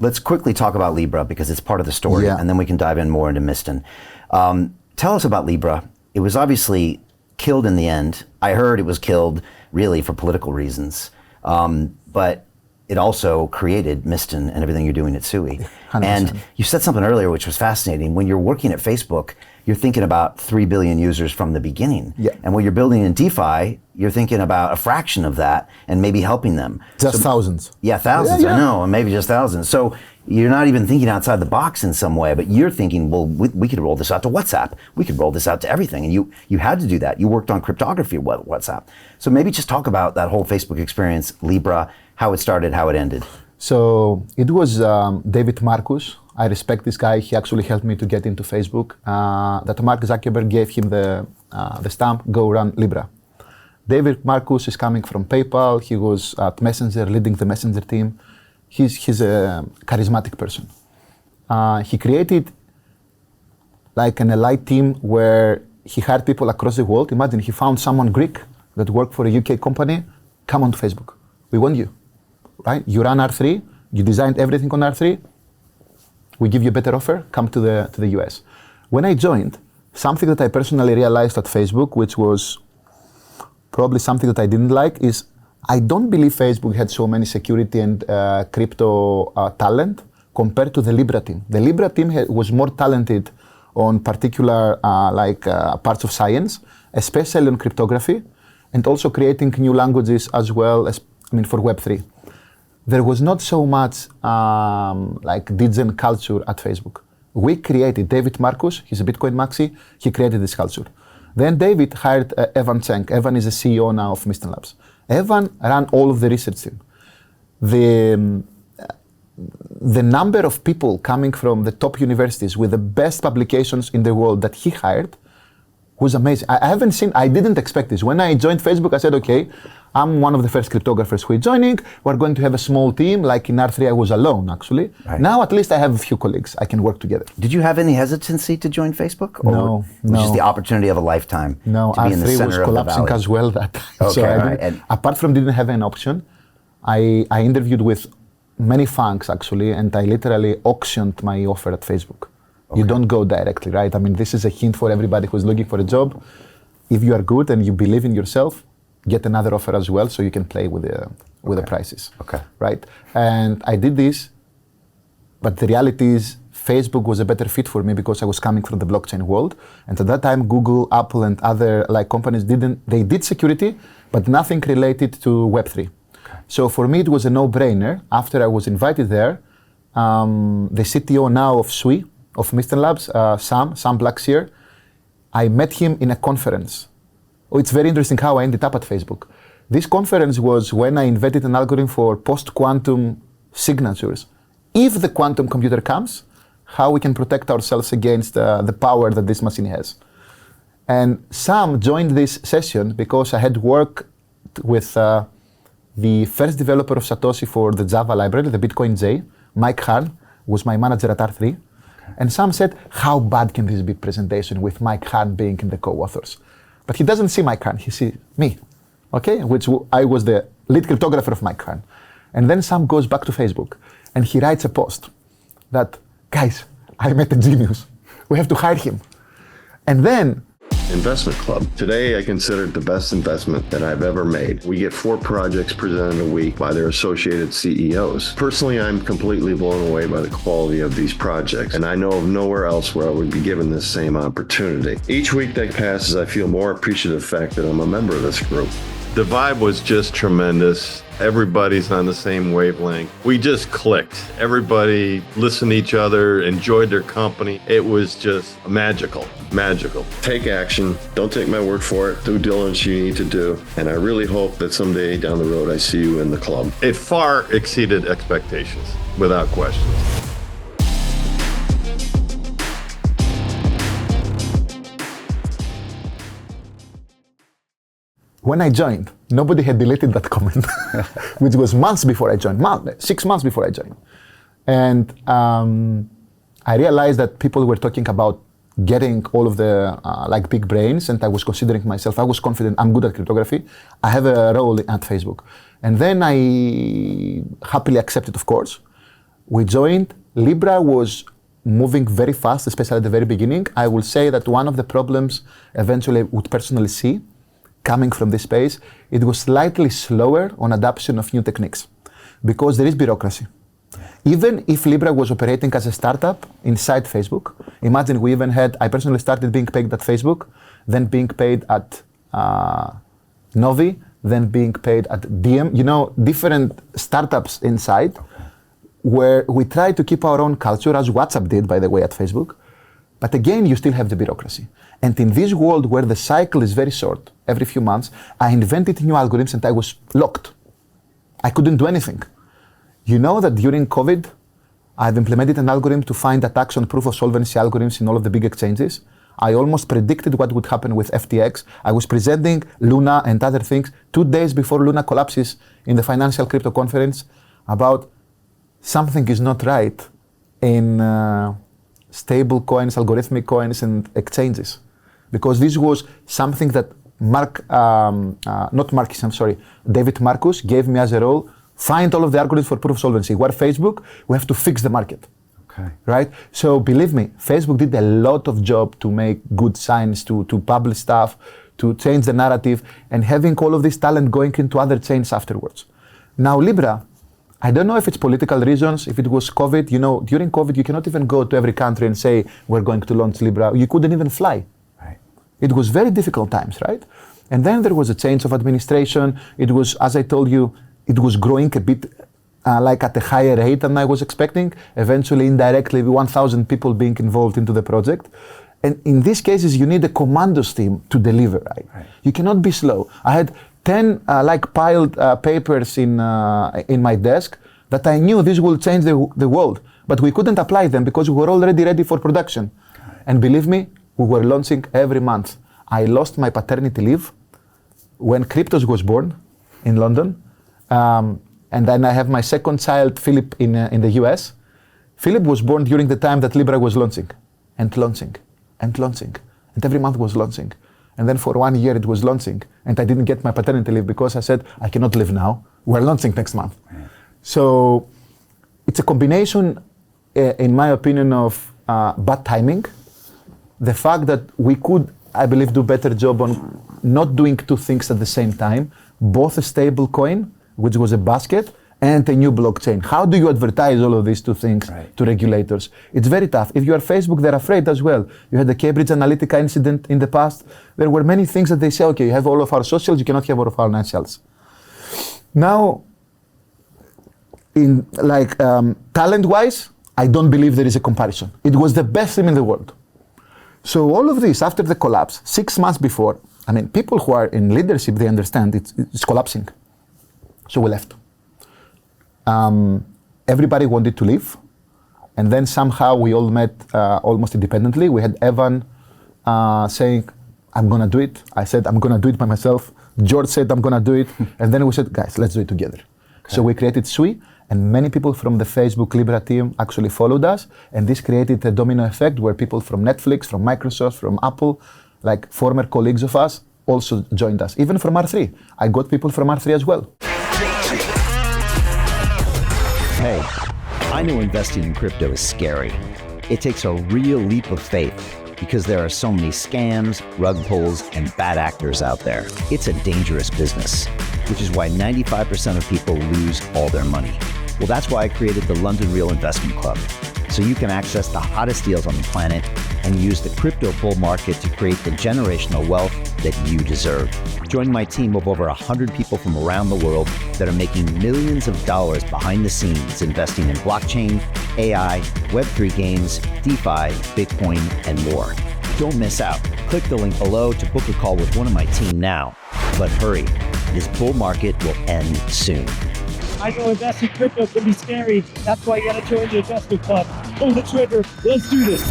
let's quickly talk about Libra because it's part of the story, and then we can dive in more into Miston. Tell us about Libra. It was obviously killed in the end. I heard it was killed really for political reasons, but it also created Miston and everything you're doing at SUI. 100%. And you said something earlier which was fascinating. When you're working at Facebook, you're thinking about 3 billion users from the beginning. And when you're building in DeFi, you're thinking about a fraction of that and maybe helping them. Just thousands. Yeah, thousands, I know, and maybe just thousands. So you're not even thinking outside the box in some way, but you're thinking, well, we could roll this out to WhatsApp. We could roll this out to everything. And you had to do that. You worked on cryptography of WhatsApp. So maybe just talk about that whole Facebook experience, Libra, how it started, how it ended. So it was David Marcus. I respect this guy. He actually helped me to get into Facebook. That Mark Zuckerberg gave him the stamp, go run Libra. David Marcus is coming from PayPal. He was at Messenger, leading the Messenger team. He's a charismatic person. He created like an elite team where he hired people across the world. Imagine he found someone Greek that worked for a UK company. Come on to Facebook. We want you, right? You run R3. You designed everything on R3. We give you a better offer. Come to the US. When I joined, something that I personally realized at Facebook, which was probably something that I didn't like, is I don't believe Facebook had so many security and crypto talent compared to the Libra team. The Libra team was more talented on particular parts of science, especially on cryptography, and also creating new languages as well as, for Web3. There was not so much degen culture at Facebook. We created, David Marcus, he's a Bitcoin maxi, he created this culture. Then David hired Evan Cheng. Evan is the CEO now of Miston Labs. Evan ran all of the research team. The number of people coming from the top universities with the best publications in the world that he hired was amazing. I didn't expect this. When I joined Facebook, I said, okay, I'm one of the first cryptographers who is joining. We're going to have a small team. Like in R3, I was alone, actually. Right. Now, at least I have a few colleagues. I can work together. Did you have any hesitancy to join Facebook? Or no. It was just the opportunity of a lifetime to be in the R3 center was of the collapsing valley. as well that time. Okay, So right. apart from didn't have an option, I interviewed with many funks, actually, and I literally auctioned my offer at Facebook. Okay. You don't go directly, right? This is a hint for everybody who's looking for a job. If you are good and you believe in yourself, get another offer as well so you can play with the prices. Okay. Right? And I did this, but the reality is Facebook was a better fit for me because I was coming from the blockchain world. And at that time, Google, Apple, and other companies did security, but nothing related to Web3. Okay. So for me, it was a no-brainer. After I was invited there, the CTO now of SUI, of Miston Labs, Sam Blackshear, I met him in a conference. It's very interesting how I ended up at Facebook. This conference was when I invented an algorithm for post-quantum signatures. If the quantum computer comes, how we can protect ourselves against the power that this machine has. And Sam joined this session because I had worked with the first developer of Satoshi for the Java library, the Bitcoin J, Mike Hahn, was my manager at R3. And Sam said, how bad can this be presentation with Mike Hahn being in the co-authors? But he doesn't see Mike Hahn, he sees me, okay? Which I was the lead cryptographer of Mike Hahn. And then Sam goes back to Facebook and he writes a post that, guys, I met a genius. We have to hire him. And then Investment Club. Today, I consider it the best investment that I've ever made. We get 4 projects presented a week by their associated CEOs. Personally, I'm completely blown away by the quality of these projects, and I know of nowhere else where I would be given this same opportunity. Each week that passes, I feel more appreciative of the fact that I'm a member of this group. The vibe was just tremendous. Everybody's on the same wavelength. We just clicked. Everybody listened to each other, enjoyed their company. It was just magical, magical. Take action. Don't take my word for it. Due diligence you need to do. And I really hope that someday down the road I see you in the club. It far exceeded expectations, without question. When I joined, nobody had deleted that comment, which was months before I joined, 6 months before I joined. And I realized that people were talking about getting all of the big brains, and I was considering myself, I was confident, I'm good at cryptography, I have a role at Facebook. And then I happily accepted, of course. We joined. Libra was moving very fast, especially at the very beginning. I will say that one of the problems eventually I would personally see coming from this space, it was slightly slower on adoption of new techniques because there is bureaucracy. Even if Libra was operating as a startup inside Facebook, imagine we even had, I personally started being paid at Facebook, then being paid at Novi, then being paid at DM, different startups inside where we try to keep our own culture, as WhatsApp did, by the way, at Facebook. But again, you still have the bureaucracy. And in this world where the cycle is very short, every few months, I invented new algorithms and I was locked. I couldn't do anything. You know that during COVID, I've implemented an algorithm to find attacks on proof of solvency algorithms in all of the big exchanges. I almost predicted what would happen with FTX. I was presenting Luna and other things 2 days before Luna collapses in the financial crypto conference about something is not right in stable coins, algorithmic coins, and exchanges. Because this was something that David Marcus gave me as a role, find all of the algorithms for proof of solvency. Where Facebook, we have to fix the market. Okay. Right? So believe me, Facebook did a lot of job to make good science, to publish stuff, to change the narrative, and having all of this talent going into other chains afterwards. Now Libra, I don't know if it's political reasons, if it was COVID. During COVID, you cannot even go to every country and say, we're going to launch Libra. You couldn't even fly. Right. It was very difficult times, right? And then there was a change of administration. It was, as I told you, it was growing a bit like at a higher rate than I was expecting. Eventually, indirectly, 1,000 people being involved into the project. And in these cases, you need a commandos team to deliver, right? You cannot be slow. I had 10 piled papers in my desk that I knew this will change the world, but we couldn't apply them because we were already ready for production. And believe me, we were launching every month. I lost my paternity leave when Cryptos was born in London. And then I have my second child, Philip, in the US. Philip was born during the time that Libra was launching, and launching, and launching. And every month was launching. And then for 1 year it was launching. And I didn't get my paternity leave because I said, I cannot live now. We're launching next month. Yeah. So it's a combination, in my opinion, of bad timing. The fact that we could, I believe, do better job on not doing two things at the same time, both a stable coin, which was a basket, and a new blockchain. How do you advertise all of these two things to regulators? It's very tough. If you are Facebook, they're afraid as well. You had the Cambridge Analytica incident in the past. There were many things that they say, okay, you have all of our socials, you cannot have all of our financials. Now, in talent-wise, I don't believe there is a comparison. It was the best team in the world. So all of this, after the collapse, 6 months before, people who are in leadership, they understand it's collapsing. So we left. Everybody wanted to leave. And then somehow we all met almost independently. We had Evan saying, I'm going to do it. I said, I'm going to do it by myself. George said, I'm going to do it. And then we said, guys, let's do it together. Okay. So we created Sui, and many people from the Facebook Libra team actually followed us. And this created a domino effect where people from Netflix, from Microsoft, from Apple, like former colleagues of us, also joined us. Even from R3. I got people from R3 as well. Hey, I know investing in crypto is scary. It takes a real leap of faith because there are so many scams, rug pulls, and bad actors out there. It's a dangerous business, which is why 95% of people lose all their money. Well, that's why I created the London Real Investment Club, so you can access the hottest deals on the planet and use the crypto bull market to create the generational wealth that you deserve. Join my team of over 100 people from around the world that are making millions of dollars behind the scenes investing in blockchain, AI, Web3 games, DeFi, Bitcoin, and more. Don't miss out. Click the link below to book a call with one of my team now. But hurry, this bull market will end soon. I know investing in crypto can be scary. That's why you gotta join the investment club. Pull the trigger. Let's do this.